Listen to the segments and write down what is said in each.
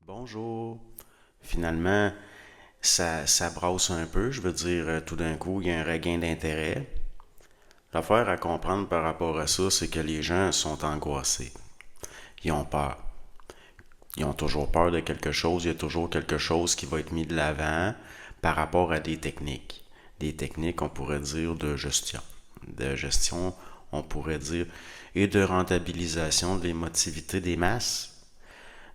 Bonjour. Finalement, ça brasse un peu. Je veux dire, tout d'un coup, il y a un regain d'intérêt. L'affaire à comprendre par rapport à ça, c'est que les gens sont angoissés. Ils ont peur. Ils ont toujours peur de quelque chose. Il y a toujours quelque chose qui va être mis de l'avant par rapport à des techniques. Des techniques, on pourrait dire, de gestion. De gestion, on pourrait dire, et de rentabilisation de l'émotivité des masses.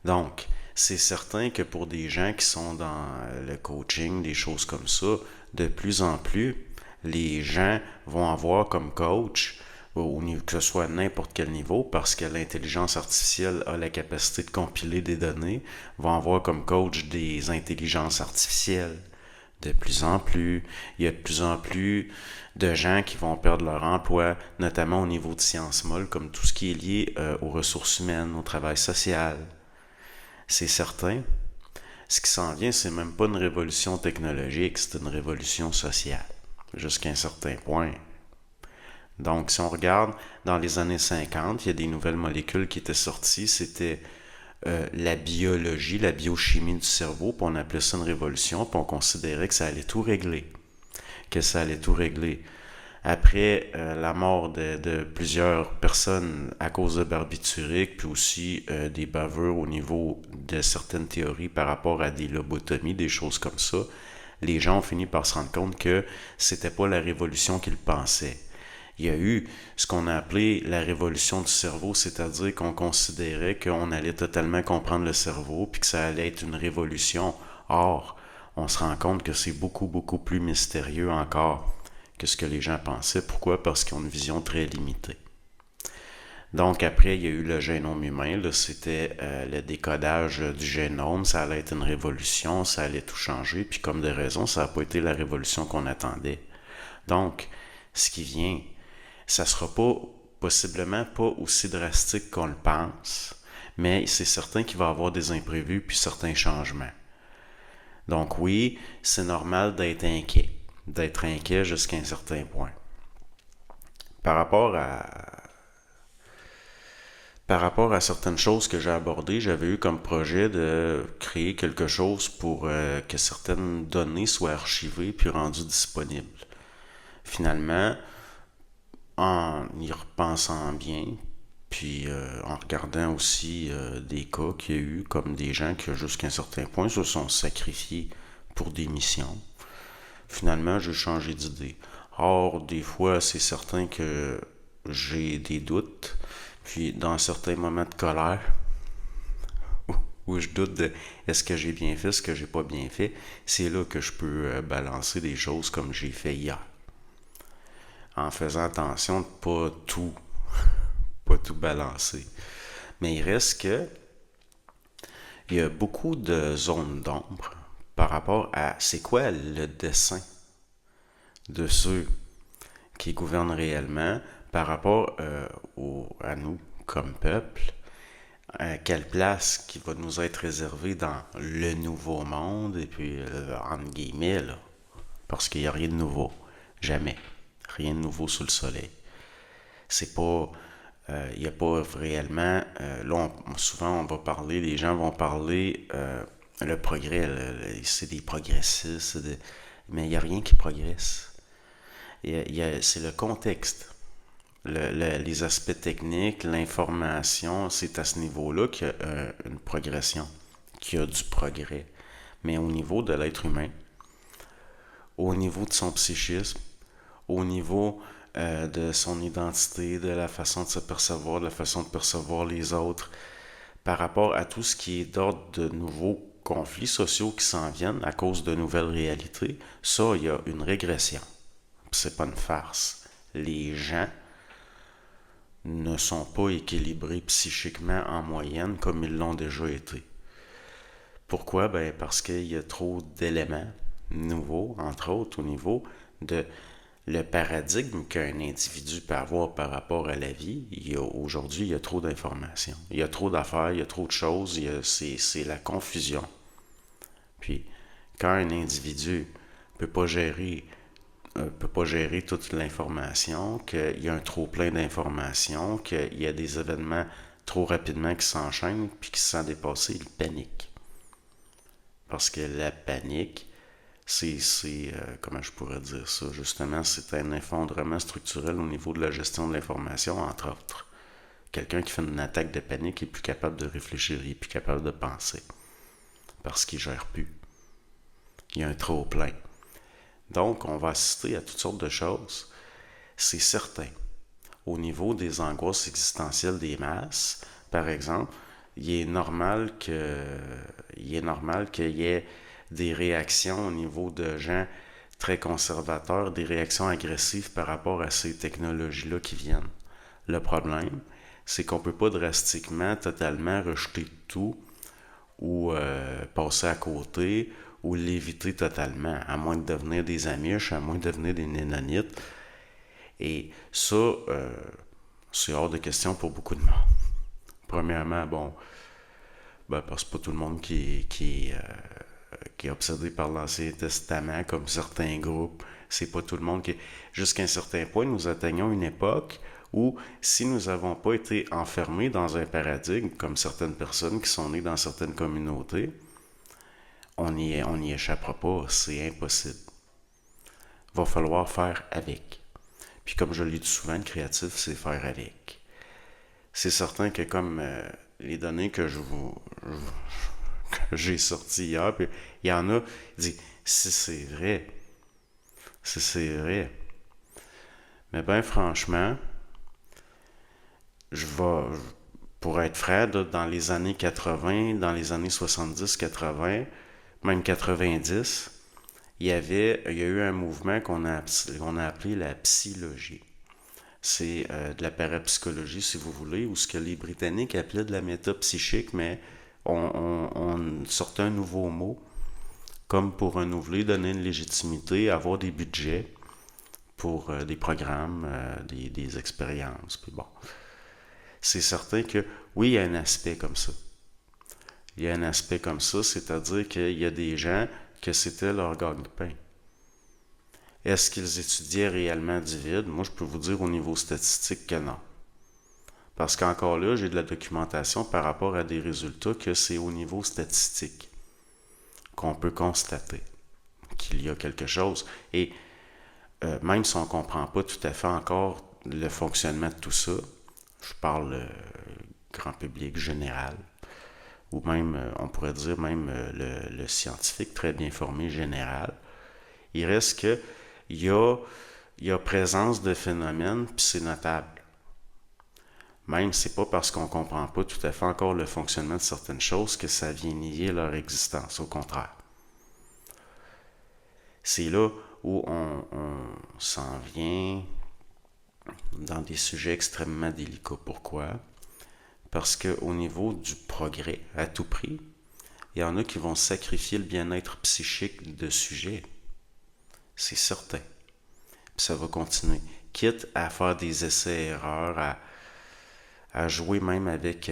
Donc, c'est certain que pour des gens qui sont dans le coaching, des choses comme ça, de plus en plus, les gens vont avoir comme coach, que ce soit à n'importe quel niveau, parce que l'intelligence artificielle a la capacité de compiler des données, vont avoir comme coach des intelligences artificielles. De plus en plus, il y a de plus en plus de gens qui vont perdre leur emploi, notamment au niveau de sciences molles, comme tout ce qui est lié aux ressources humaines, au travail social. C'est certain. Ce qui s'en vient, c'est même pas une révolution technologique, c'est une révolution sociale, jusqu'à un certain point. Donc, si on regarde dans les années 50, il y a des nouvelles molécules qui étaient sorties, c'était la biologie, la biochimie du cerveau, puis on appelait ça une révolution, puis on considérait que ça allait tout régler, que ça allait tout régler. Après la mort de plusieurs personnes à cause de barbituriques, puis aussi des bavures au niveau de certaines théories par rapport à des lobotomies, des choses comme ça, les gens ont fini par se rendre compte que c'était pas la révolution qu'ils pensaient. Il y a eu ce qu'on a appelé la révolution du cerveau, c'est-à-dire qu'on considérait qu'on allait totalement comprendre le cerveau, puis que ça allait être une révolution. Or, on se rend compte que c'est beaucoup, beaucoup plus mystérieux encore que ce que les gens pensaient. Pourquoi? Parce qu'ils ont une vision très limitée. Donc après, il y a eu le génome humain, là, c'était le décodage du génome, ça allait être une révolution, ça allait tout changer, puis comme de raison, ça n'a pas été la révolution qu'on attendait. Donc, ce qui vient, ça sera pas possiblement pas aussi drastique qu'on le pense, mais c'est certain qu'il va y avoir des imprévus puis certains changements. Donc oui, c'est normal d'être inquiet jusqu'à un certain point. Par rapport à par rapport à certaines choses que j'ai abordées, j'avais eu comme projet de créer quelque chose pour que certaines données soient archivées puis rendues disponibles. Finalement, en y repensant bien, puis en regardant aussi des cas qu'il y a eu, comme des gens qui, jusqu'à un certain point, se sont sacrifiés pour des missions, finalement, j'ai changé d'idée. Or, des fois, c'est certain que j'ai des doutes, puis dans certains moments de colère, où je doute de est-ce que j'ai bien fait, ce que j'ai pas bien fait, c'est là que je peux balancer des choses comme j'ai fait hier. En faisant attention de pas tout balancer. Mais il reste que il y a beaucoup de zones d'ombre par rapport à c'est quoi le dessin de ceux qui gouvernent réellement par rapport à nous comme peuple, quelle place qui va nous être réservée dans le nouveau monde, et puis entre guillemets, là, parce qu'il n'y a rien de nouveau. Jamais. Rien de nouveau sous le soleil. C'est pas. Il n'y a pas réellement. Là, souvent, on va parler, les gens vont parler le progrès, c'est des progressistes, mais il n'y a rien qui progresse. C'est le contexte. Les aspects techniques, l'information, c'est à ce niveau-là qu'il y a une progression, qu'il y a du progrès. Mais au niveau de l'être humain, au niveau de son psychisme, au niveau de son identité, de la façon de se percevoir, de la façon de percevoir les autres, par rapport à tout ce qui est d'ordre de nouveaux conflits sociaux qui s'en viennent à cause de nouvelles réalités, ça, il y a une régression. C'est pas une farce. Les gens ne sont pas équilibrés psychiquement en moyenne comme ils l'ont déjà été. Pourquoi? Ben parce qu'il y a trop d'éléments nouveaux, entre autres au niveau de le paradigme qu'un individu peut avoir par rapport à la vie. Aujourd'hui, il y a trop d'informations. Il y a trop d'affaires, il y a trop de choses, c'est la confusion. Puis, quand un individu peut pas gérer peut pas gérer toute l'information, qu'il y a un trop plein d'informations, qu'il y a des événements trop rapidement qui s'enchaînent, puis qui se sent dépassé, il panique. Parce que la panique, comment je pourrais dire ça, justement, c'est un effondrement structurel au niveau de la gestion de l'information, entre autres. Quelqu'un qui fait une attaque de panique est plus capable de réfléchir, il est plus capable de penser. Parce qu'il ne gère plus. Il y a un trop plein. Donc, on va assister à toutes sortes de choses. C'est certain. Au niveau des angoisses existentielles des masses, par exemple, il est normal qu'il y ait des réactions au niveau de gens très conservateurs, des réactions agressives par rapport à ces technologies-là qui viennent. Le problème, c'est qu'on ne peut pas drastiquement, totalement rejeter tout ou passer à côté ou l'éviter totalement, à moins de devenir des Amish, à moins de devenir des Nénonites. Et ça, c'est hors de question pour beaucoup de monde. Premièrement, parce que pas tout le monde qui est obsédé par l'Ancien Testament, comme certains groupes. C'est pas tout le monde qui... Jusqu'à un certain point, nous atteignons une époque où, si nous n'avons pas été enfermés dans un paradigme, comme certaines personnes qui sont nées dans certaines communautés, on n'y échappera pas, c'est impossible. Il va falloir faire avec. Puis comme je l'ai dit souvent, le créatif, c'est faire avec. C'est certain que comme les données que que j'ai sorties hier, puis il y en a, il dit, si c'est vrai, si c'est vrai. Mais ben franchement, je vais, pour être franc, dans les années 80, dans les années 70-80, même 90, il y a eu un mouvement qu'on a appelé la psychologie. C'est de la parapsychologie, si vous voulez, ou ce que les Britanniques appelaient de la métapsychique, mais on sortait un nouveau mot, comme pour renouveler, donner une légitimité, avoir des budgets pour des programmes, des expériences. Puis bon, c'est certain que oui, il y a un aspect comme ça. Il y a un aspect comme ça, c'est-à-dire qu'il y a des gens que c'était leur gagne-pain. Est-ce qu'ils étudiaient réellement du vide? Moi, je peux vous dire au niveau statistique que non. Parce qu'encore là, j'ai de la documentation par rapport à des résultats que c'est au niveau statistique qu'on peut constater qu'il y a quelque chose. Et même si on ne comprend pas tout à fait encore le fonctionnement de tout ça, je parle grand public général, ou même, on pourrait dire même le scientifique très bien formé général, il reste que il y a présence de phénomènes, puis c'est notable. Même c'est pas parce qu'on comprend pas tout à fait encore le fonctionnement de certaines choses que ça vient nier leur existence, au contraire. C'est là où on s'en vient dans des sujets extrêmement délicats. Pourquoi? Parce qu'au niveau du progrès, à tout prix, il y en a qui vont sacrifier le bien-être psychique de sujets. C'est certain. Puis ça va continuer. Quitte à faire des essais-erreurs, à jouer même avec,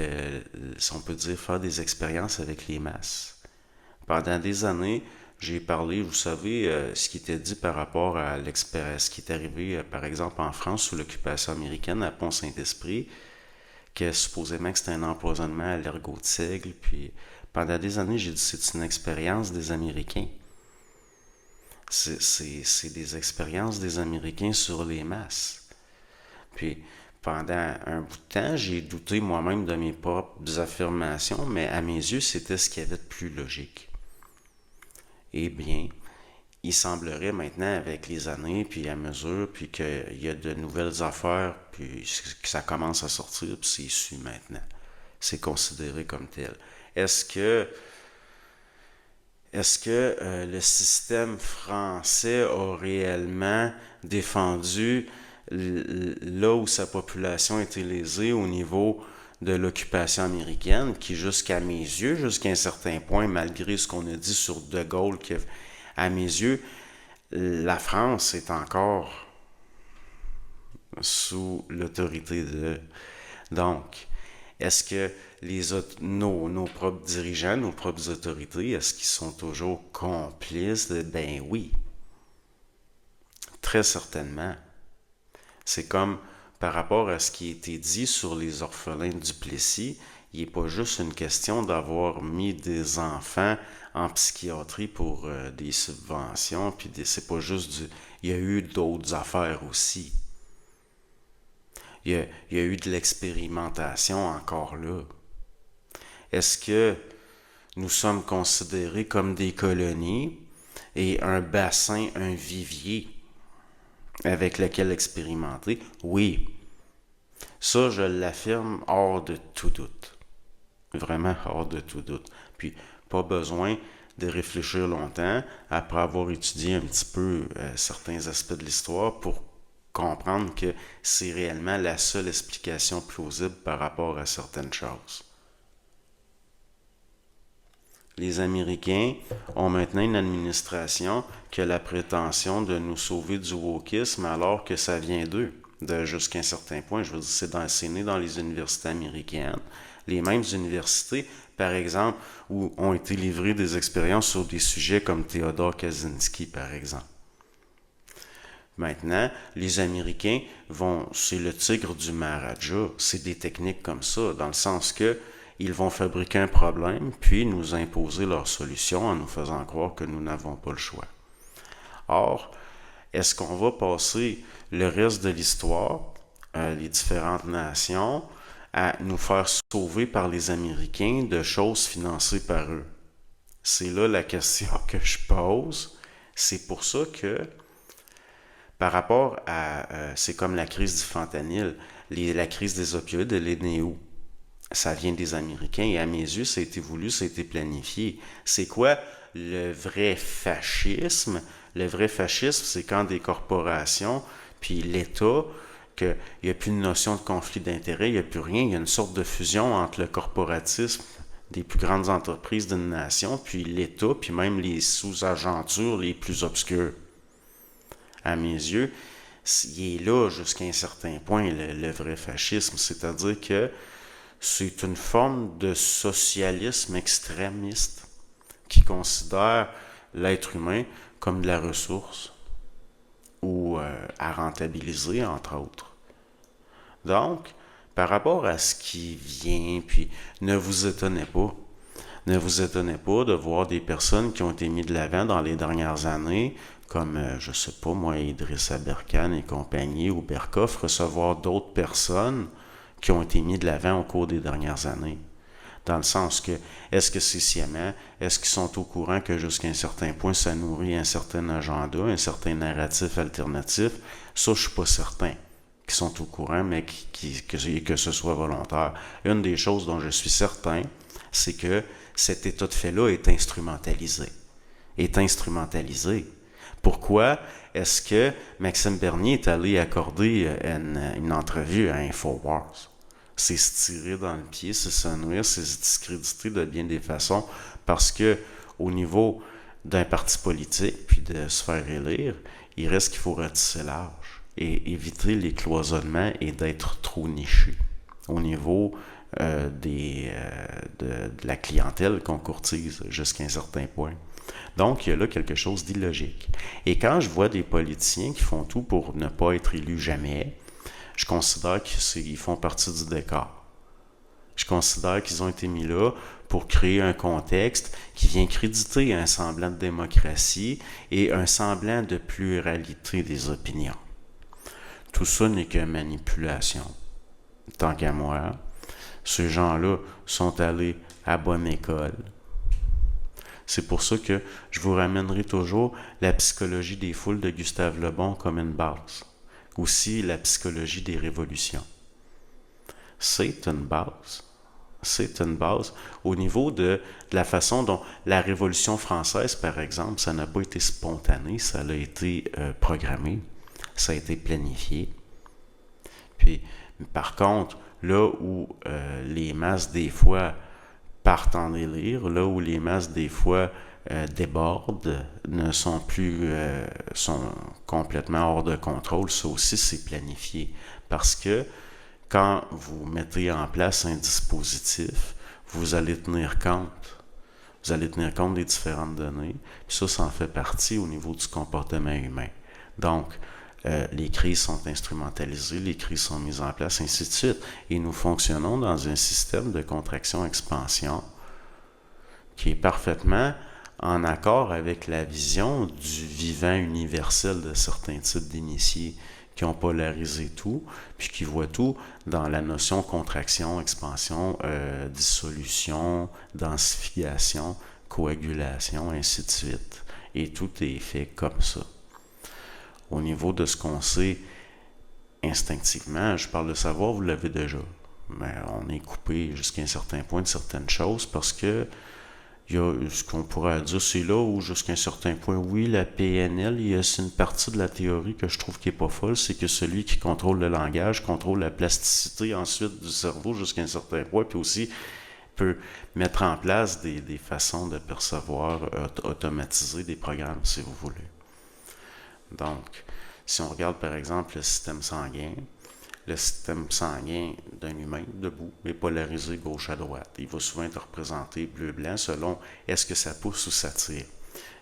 si on peut dire, faire des expériences avec les masses. Pendant des années, j'ai parlé, vous savez, ce qui était dit par rapport à ce qui est arrivé, par exemple, en France, sous l'occupation américaine, à Pont-Saint-Esprit, que supposément que c'était un empoisonnement à l'ergot de seigle, puis pendant des années, j'ai dit c'est une expérience des Américains. C'est des expériences des Américains sur les masses. Puis, pendant un bout de temps, j'ai douté moi-même de mes propres affirmations, mais à mes yeux, c'était ce qu'il y avait de plus logique. Eh bien, il semblerait maintenant, avec les années, puis à mesure, puis qu'il y a de nouvelles affaires, puis que ça commence à sortir, puis c'est su maintenant. C'est considéré comme tel. Est-ce que le système français a réellement défendu là où sa population était lésée au niveau de l'occupation américaine, qui jusqu'à mes yeux, jusqu'à un certain point, malgré ce qu'on a dit sur De Gaulle, à mes yeux, la France est encore sous l'autorité de... Donc, est-ce que nos propres dirigeants, nos propres autorités, est-ce qu'ils sont toujours complices de... Ben oui, très certainement. C'est comme par rapport à ce qui a été dit sur les orphelins du Duplessis, il n'est pas juste une question d'avoir mis des enfants en psychiatrie pour des subventions, puis c'est pas juste du... Il y a eu d'autres affaires aussi. Il y a eu de l'expérimentation encore là. Est-ce que nous sommes considérés comme des colonies et un bassin, un vivier avec lequel expérimenter? Oui. Ça, je l'affirme hors de tout doute. Vraiment hors de tout doute. Puis, pas besoin de réfléchir longtemps après avoir étudié un petit peu certains aspects de l'histoire pour comprendre que c'est réellement la seule explication plausible par rapport à certaines choses. Les Américains ont maintenant une administration qui a la prétention de nous sauver du wokisme alors que ça vient d'eux, jusqu'à un certain point. Je veux dire, c'est né dans les universités américaines. Les mêmes universités, par exemple, où ont été livrées des expériences sur des sujets comme Theodore Kaczynski, par exemple. Maintenant, les Américains c'est le tigre du Maharaja, c'est des techniques comme ça, dans le sens que ils vont fabriquer un problème, puis nous imposer leur solution en nous faisant croire que nous n'avons pas le choix. Or, est-ce qu'on va passer le reste de l'histoire, les différentes nations, à nous faire sauver par les Américains de choses financées par eux? C'est là la question que je pose. C'est pour ça que, par rapport à... c'est comme la crise du fentanyl, la crise des opioïdes, elle est née où? Ça vient des Américains et à mes yeux, ça a été voulu, ça a été planifié. C'est quoi le vrai fascisme? Le vrai fascisme, c'est quand des corporations, puis l'État, qu'il n'y a plus de notion de conflit d'intérêts, il n'y a plus rien, il y a une sorte de fusion entre le corporatisme des plus grandes entreprises d'une nation, puis l'État, puis même les sous-agentures les plus obscures. À mes yeux, il est là jusqu'à un certain point, le vrai fascisme, c'est-à-dire que c'est une forme de socialisme extrémiste qui considère l'être humain comme de la ressource ou à rentabiliser, entre autres. Donc, par rapport à ce qui vient, puis ne vous étonnez pas. Ne vous étonnez pas de voir des personnes qui ont été mises de l'avant dans les dernières années, comme, je sais pas moi, Idriss Aberkan et compagnie, ou Berkoff, recevoir d'autres personnes qui ont été mis de l'avant au cours des dernières années. Dans le sens que, est-ce que c'est sciemment? Est-ce qu'ils sont au courant que jusqu'à un certain point, ça nourrit un certain agenda, un certain narratif alternatif? Ça, je suis pas certain qu'ils sont au courant, mais que ce soit volontaire. Une des choses dont je suis certain, c'est que cet état de fait-là est instrumentalisé. Pourquoi est-ce que Maxime Bernier est allé accorder une entrevue à Infowars? C'est se tirer dans le pied, c'est se nuire, c'est se discréditer de bien des façons, parce que au niveau d'un parti politique, puis de se faire élire, il reste qu'il faut ratisser large et éviter les cloisonnements et d'être trop niché au niveau de la clientèle qu'on courtise jusqu'à un certain point. Donc, il y a là quelque chose d'illogique. Et quand je vois des politiciens qui font tout pour ne pas être élus jamais, je considère qu'ils font partie du décor. Je considère qu'ils ont été mis là pour créer un contexte qui vient créditer un semblant de démocratie et un semblant de pluralité des opinions. Tout ça n'est que manipulation. Tant qu'à moi, ces gens-là sont allés à bonne école. C'est pour ça que je vous ramènerai toujours la psychologie des foules de Gustave Le Bon comme une base. Aussi la psychologie des révolutions. C'est une base. C'est une base au niveau de la façon dont la Révolution française, par exemple, ça n'a pas été spontané, ça a été programmé, ça a été planifié. Puis, par contre, là où les masses, des fois, partent en délire, là où les masses, des fois, débordent, ne sont plus, sont complètement hors de contrôle, ça aussi, c'est planifié. Parce que quand vous mettez en place un dispositif, vous allez tenir compte. Vous allez tenir compte des différentes données. Puis ça en fait partie au niveau du comportement humain. Donc, Les crises sont instrumentalisées, les crises sont mises en place, ainsi de suite. Et nous fonctionnons dans un système de contraction-expansion qui est parfaitement en accord avec la vision du vivant universel de certains types d'initiés qui ont polarisé tout, puis qui voient tout dans la notion contraction, expansion, dissolution, densification, coagulation, ainsi de suite. Et tout est fait comme ça. Au niveau de ce qu'on sait instinctivement, je parle de savoir, vous l'avez déjà. Mais on est coupé jusqu'à un certain point de certaines choses parce que il y a ce qu'on pourrait dire, c'est là où jusqu'à un certain point, oui, la PNL, c'est une partie de la théorie que je trouve qui n'est pas folle, c'est que celui qui contrôle le langage contrôle la plasticité ensuite du cerveau jusqu'à un certain point, puis aussi peut mettre en place des façons de percevoir, automatiser des programmes, si vous voulez. Donc, si on regarde par exemple le système sanguin d'un humain debout est polarisé gauche à droite. Il va souvent être représenté bleu-blanc selon est-ce que ça pousse ou ça tire.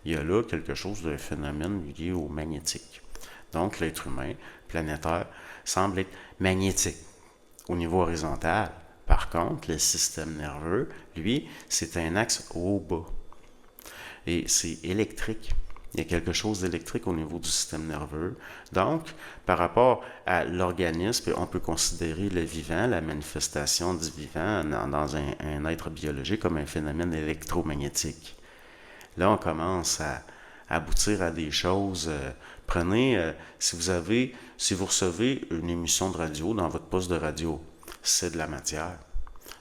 Il y a là quelque chose d'un phénomène lié au magnétique. Donc, l'être humain planétaire semble être magnétique au niveau horizontal. Par contre, le système nerveux, lui, c'est un axe haut-bas. Et c'est électrique. Il y a quelque chose d'électrique au niveau du système nerveux. Donc, par rapport à l'organisme, on peut considérer le vivant, la manifestation du vivant dans un être biologique comme un phénomène électromagnétique. Là, on commence à aboutir à des choses. Prenez, si vous recevez une émission de radio dans votre poste de radio, c'est de la matière.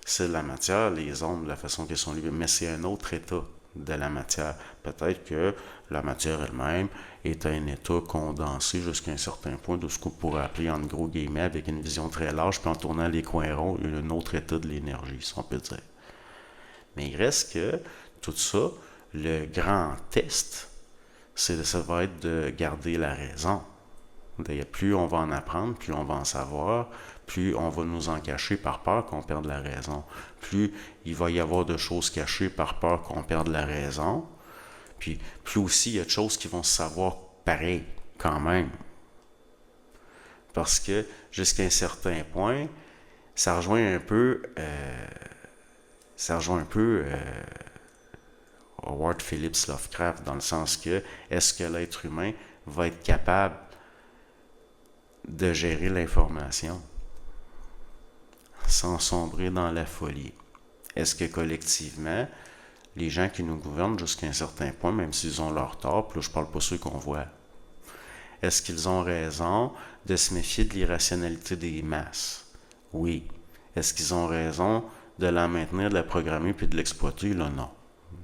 C'est de la matière, les ondes, la façon qu'elles sont libérées, mais c'est un autre état de la matière. Peut-être que la matière elle-même est un état condensé jusqu'à un certain point de ce qu'on pourrait appeler en gros guillemets avec une vision très large, puis en tournant les coins ronds, un autre état de l'énergie, si on peut dire. Mais il reste que tout ça, le grand test, ça va être de garder la raison. Plus on va en apprendre, plus on va en savoir, plus on va nous en cacher par peur qu'on perde la raison. Plus il va y avoir de choses cachées par peur qu'on perde la raison. Puis plus aussi il y a de choses qui vont se savoir pareil quand même. Parce que jusqu'à un certain point, ça rejoint un peu Howard Phillips Lovecraft dans le sens que est-ce que l'être humain va être capable de gérer l'information sans sombrer dans la folie? Est-ce que collectivement, les gens qui nous gouvernent jusqu'à un certain point, même s'ils ont leur tort, puis là, je ne parle pas ceux qu'on voit, est-ce qu'ils ont raison de se méfier de l'irrationalité des masses? Oui. Est-ce qu'ils ont raison de la maintenir, de la programmer puis de l'exploiter? Là, non.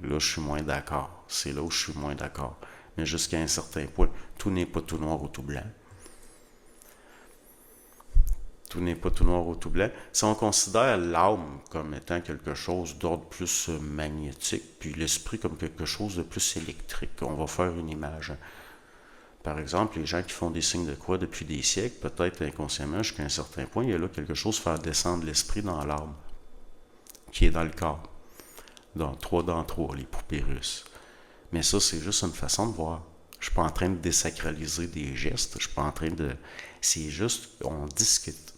Là, je suis moins d'accord. C'est là où je suis moins d'accord. Mais jusqu'à un certain point, tout n'est pas tout noir ou tout blanc. Tout n'est pas tout noir ou tout blanc. Si on considère l'âme comme étant quelque chose d'ordre plus magnétique, puis l'esprit comme quelque chose de plus électrique, on va faire une image. Par exemple, les gens qui font des signes de croix depuis des siècles, peut-être inconsciemment, jusqu'à un certain point, il y a là quelque chose faire descendre l'esprit dans l'âme, qui est dans le corps. Dans 3 dans 3, les poupées russes. Mais ça, c'est juste une façon de voir. Je ne suis pas en train de désacraliser des gestes, je ne suis pas en train de... C'est juste, on discute.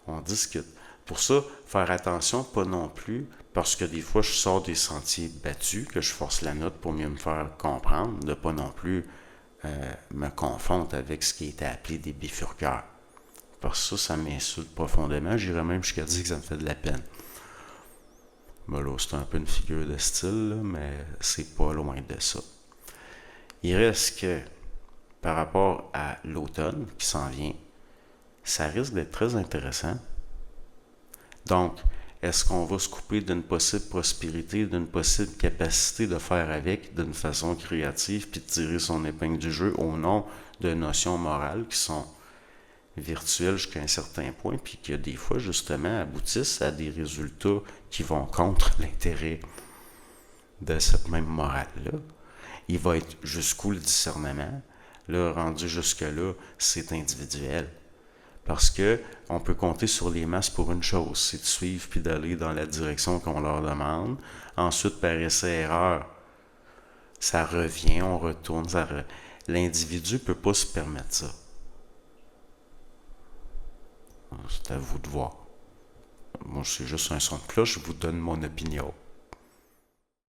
On discute. Pour ça, faire attention, pas non plus, parce que des fois, je sors des sentiers battus, que je force la note pour mieux me faire comprendre, de pas non plus me confondre avec ce qui était appelé des bifurqueurs. Parce que ça m'insulte profondément, j'irais même jusqu'à dire que ça me fait de la peine. Ben là, c'est un peu une figure de style, là, mais c'est pas loin de ça. Il reste que, par rapport à l'automne qui s'en vient, ça risque d'être très intéressant. Donc, est-ce qu'on va se couper d'une possible prospérité, d'une possible capacité de faire avec d'une façon créative, puis de tirer son épingle du jeu au nom de notions morales qui sont virtuelles jusqu'à un certain point, puis qui, des fois, justement, aboutissent à des résultats qui vont contre l'intérêt de cette même morale-là. Il va être jusqu'où le discernement? Là, rendu jusque-là, c'est individuel. Parce que on peut compter sur les masses pour une chose, c'est de suivre puis d'aller dans la direction qu'on leur demande. Ensuite, par essai-erreur, ça revient, on retourne. L'individu peut pas se permettre ça. C'est à vous de voir. Moi, c'est juste un son de cloche, je vous donne mon opinion.